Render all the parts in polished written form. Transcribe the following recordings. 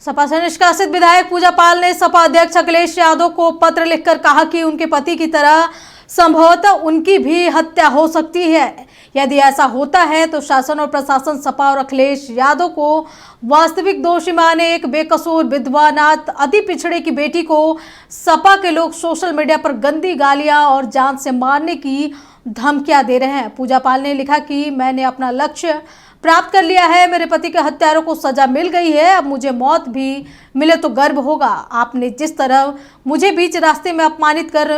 सपा से निष्कासित विधायक पूजा पाल ने सपा अध्यक्ष अखिलेश यादव को पत्र लिखकर कहा कि उनके पति की तरह संभवतः उनकी भी हत्या हो सकती है। यदि ऐसा होता है तो शासन और प्रशासन सपा और अखिलेश यादव को वास्तविक दोषी माने। एक बेकसूर विधवा नाथ अति पिछड़े की बेटी को सपा के लोग सोशल मीडिया पर गंदी गालियां और जान से मारने की धमकियां दे रहे हैं। पूजा पाल ने लिखा कि मैंने अपना लक्ष्य प्राप्त कर लिया है, मेरे पति के हत्यारों को सजा मिल गई है, अब मुझे मौत भी मिले तो गर्व होगा। आपने जिस तरह मुझे बीच रास्ते में अपमानित कर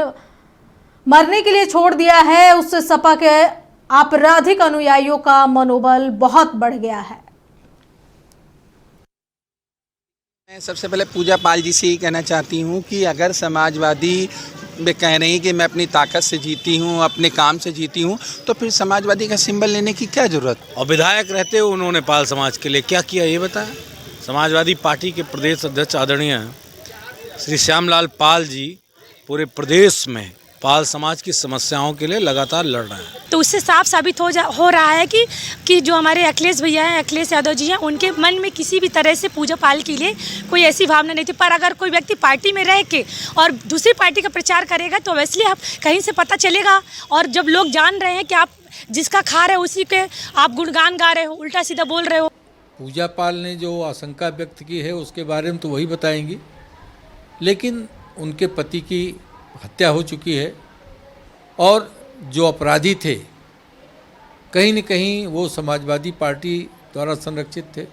मरने के लिए छोड़ दिया है, उससे सपा के आपराधिक अनुयायियों का मनोबल बहुत बढ़ गया है। मैं सबसे पहले पूजा पाल जी से ही कहना चाहती हूँ कि अगर समाजवादी वे कह रही हैं कि मैं अपनी ताकत से जीती हूँ, अपने काम से जीती हूँ, तो फिर समाजवादी का सिंबल लेने की क्या जरूरत। और विधायक रहते हुए उन्होंने पाल समाज के लिए क्या किया ये बताया। समाजवादी पार्टी के प्रदेश अध्यक्ष आदरणीय श्री श्यामलाल पाल जी पूरे प्रदेश में पाल समाज की समस्याओं के लिए लगातार लड़ रहे हैं। तो उससे साफ साबित हो रहा है कि जो हमारे अखिलेश भैया हैं, अखिलेश यादव जी हैं, उनके मन में किसी भी तरह से पूजा पाल के लिए कोई ऐसी भावना नहीं थी। पर अगर कोई व्यक्ति पार्टी में रह के और दूसरी पार्टी का प्रचार करेगा तो वैसे आप कहीं से पता चलेगा। और जब लोग जान रहे हैं कि आप जिसका खा रहे हो उसी के आप गुणगान गा रहे हो, उल्टा सीधा बोल रहे हो। पूजा पाल ने जो आशंका व्यक्त की है उसके बारे में तो वही बताएंगी, लेकिन उनके पति की हत्या हो चुकी है और जो अपराधी थे कहीं न कहीं वो समाजवादी पार्टी द्वारा संरक्षित थे।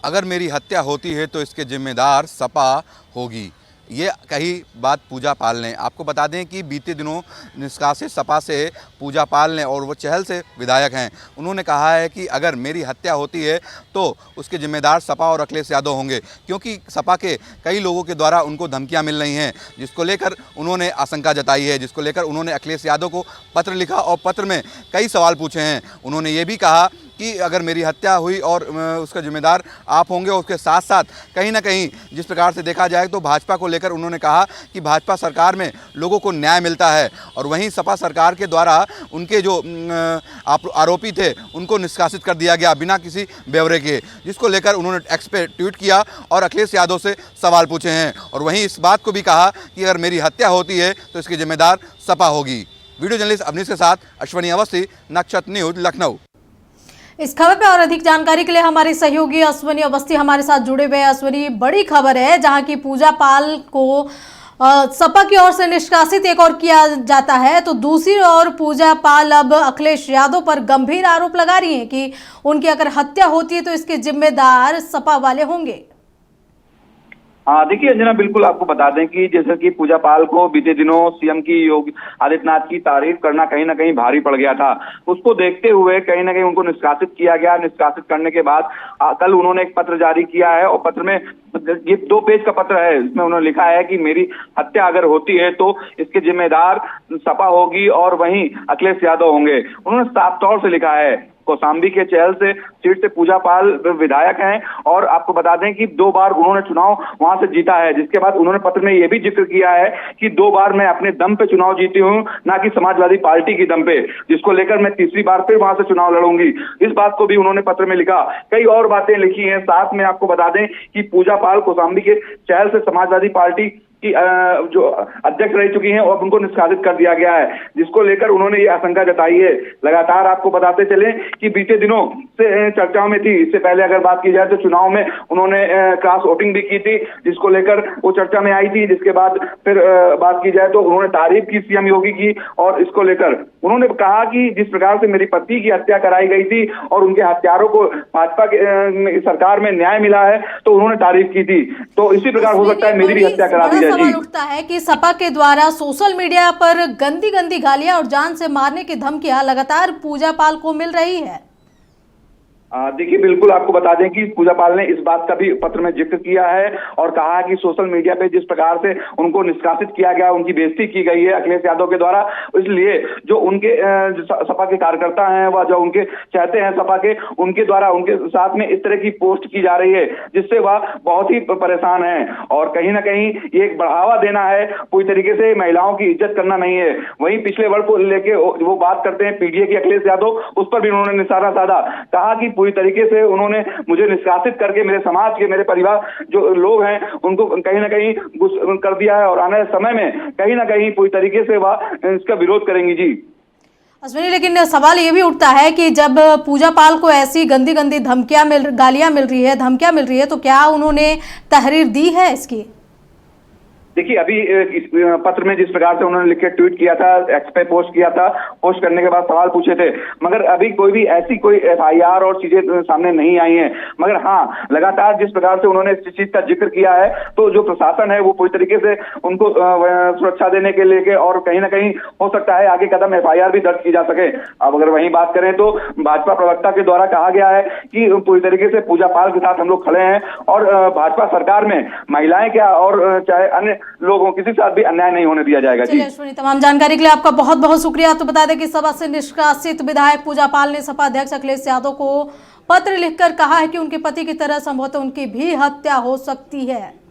अगर मेरी हत्या होती है तो इसके जिम्मेदार सपा होगी, ये कही बात पूजा पाल ने। आपको बता दें कि बीते दिनों निष्कासित सपा से पूजा पाल ने, और वो चहल से विधायक हैं, उन्होंने कहा है कि अगर मेरी हत्या होती है तो उसके जिम्मेदार सपा और अखिलेश यादव होंगे, क्योंकि सपा के कई लोगों के द्वारा उनको धमकियां मिल रही हैं, जिसको लेकर उन्होंने आशंका जताई है, जिसको लेकर उन्होंने अखिलेश यादव को पत्र लिखा और पत्र में कई सवाल पूछे हैं। उन्होंने ये भी कहा कि अगर मेरी हत्या हुई और उसका जिम्मेदार आप होंगे। उसके साथ साथ कहीं ना कहीं जिस प्रकार से देखा जाए तो भाजपा को लेकर उन्होंने कहा कि भाजपा सरकार में लोगों को न्याय मिलता है, और वहीं सपा सरकार के द्वारा उनके जो आरोपी थे उनको निष्कासित कर दिया गया बिना किसी ब्यौरे के, जिसको लेकर उन्होंने एक्स पे ट्वीट किया और अखिलेश यादव से सवाल पूछे हैं। और वहीं इस बात को भी कहा कि अगर मेरी हत्या होती है तो इसकी जिम्मेदार सपा होगी। वीडियो जर्नलिस्ट अवनीश के साथ अश्वनी अवस्थी, नक्षत्र न्यूज, लखनऊ। इस खबर पे और अधिक जानकारी के लिए हमारे सहयोगी अश्वनी अवस्थी हमारे साथ जुड़े हुए हैं। अश्वनी, बड़ी खबर है जहां की पूजा पाल को सपा की ओर से निष्कासित एक और किया जाता है, तो दूसरी ओर पूजा पाल अब अखिलेश यादव पर गंभीर आरोप लगा रही हैं कि उनकी अगर हत्या होती है तो इसके जिम्मेदार सपा वाले होंगे। हाँ देखिए अंजना, बिल्कुल आपको बता दें कि जैसे कि पूजा पाल को बीते दिनों सीएम की योगी आदित्यनाथ की तारीफ करना कहीं ना कहीं भारी पड़ गया था। उसको देखते हुए कहीं ना कहीं उनको निष्कासित किया गया। निष्कासित करने के बाद कल उन्होंने एक पत्र जारी किया है, और पत्र में ये 2 पेज का पत्र है। इसमें उन्होंने लिखा है कि मेरी हत्या अगर होती है तो इसके जिम्मेदार सपा होगी और वहीं अखिलेश यादव होंगे। उन्होंने साफ तौर से लिखा है। कौशाम्बी के चहल से सीट से पूजा पाल विधायक हैं, और आपको बता दें कि 2 बार उन्होंने चुनाव वहां से जीता है। जिसके बाद उन्होंने पत्र में यह भी जिक्र किया है कि 2 बार मैं अपने दम पे चुनाव जीती हूं, ना कि समाजवादी पार्टी की दम पे, जिसको लेकर मैं तीसरी बार फिर वहां से चुनाव लड़ूंगी। इस बात को भी उन्होंने पत्र में लिखा। कई और बातें लिखी हैं। साथ में आपको बता दें कि पूजा पाल कौशाम्बी के चहल से समाजवादी पार्टी की जो अध्यक्ष रह चुकी हैं और उनको निष्कासित कर दिया गया है, जिसको लेकर उन्होंने ये आशंका जताई है। लगातार आपको बताते चले कि बीते दिनों से चर्चाओं में थी। इससे पहले अगर बात की जाए तो चुनाव में उन्होंने क्रॉस वोटिंग भी की थी, जिसको लेकर वो चर्चा में आई थी। जिसके बाद फिर बात की जाए तो उन्होंने तारीफ की सीएम योगी की, और इसको लेकर उन्होंने कहा कि जिस प्रकार से मेरी पति की हत्या कराई गई थी और उनके हत्यारों को भाजपा के सरकार में न्याय मिला है, तो उन्होंने तारीफ की थी। तो इसी प्रकार हो सकता है मेरी भी हत्या करा दी जाए। सवाल उठता है कि सपा के द्वारा सोशल मीडिया पर गंदी गालियां और जान से मारने की धमकियां लगातार पूजा पाल को मिल रही है। देखिए बिल्कुल आपको बता दें कि पूजा पाल ने इस बात का भी पत्र में जिक्र किया है और कहा कि सोशल मीडिया पे जिस प्रकार से उनको निष्कासित किया गया, उनकी बेइज्जती की गई है अखिलेश यादव के द्वारा, इसलिए जो उनके सपा के कार्यकर्ता हैं व जो उनके चाहते हैं सपा के, उनके द्वारा उनके साथ में इस तरह की पोस्ट की जा रही है, जिससे वह बहुत ही परेशान है। और कहीं ना कहीं ये एक बढ़ावा देना है, पूरी तरीके से महिलाओं की इज्जत करना नहीं है। वहीं पिछले वर्ष को लेके वो बात करते हैं पीडीए की अखिलेश यादव, उस पर भी उन्होंने निशाना साधा, कहा कि पूरी तरीके से उन्होंने मुझे निष्कासित करके मेरे समाज के, मेरे परिवार जो लोग हैं उनको कहीं ना कहीं कर दिया है और आने वाले समय में कहीं ना कहीं पूरी तरीके से वह इसका विरोध करेंगी। जी अश्विनी, लेकिन सवाल ये भी उठता है कि जब पूजा पाल को ऐसी गंदी गंदी गालियां मिल रही है, धमकियां मिल रही है, तो क्या उन्होंने तहरीर दी है इसकी? देखिए, अभी इस पत्र में जिस प्रकार से उन्होंने लिख के ट्वीट किया था, एक्स पे पोस्ट किया था, पोस्ट करने के बाद सवाल पूछे थे, मगर अभी कोई भी ऐसी कोई एफआईआर और चीजें सामने नहीं आई हैं। मगर हाँ, लगातार जिस प्रकार से उन्होंने इस चीज का जिक्र किया है, तो जो प्रशासन है वो पूरी तरीके से उनको सुरक्षा देने के लेके और कहीं ना कहीं हो सकता है आगे कदम एफआईआर भी दर्ज की जा सके। अब अगर वहीं बात करें तो भाजपा प्रवक्ता के द्वारा कहा गया है कि पूरी तरीके से पूजा पाल के साथ हम लोग खड़े हैं और भाजपा सरकार में महिलाएं क्या और चाहे अन्य लोगों किसी साथ भी अन्याय नहीं होने दिया जाएगा। जी अश्विनी, तमाम जानकारी के लिए आपका बहुत बहुत शुक्रिया। तो बता दें कि सभा से निष्कासित विधायक पूजा पाल ने सपा अध्यक्ष अखिलेश यादव को पत्र लिखकर कहा है कि उनके पति की तरह संभवतः उनकी भी हत्या हो सकती है।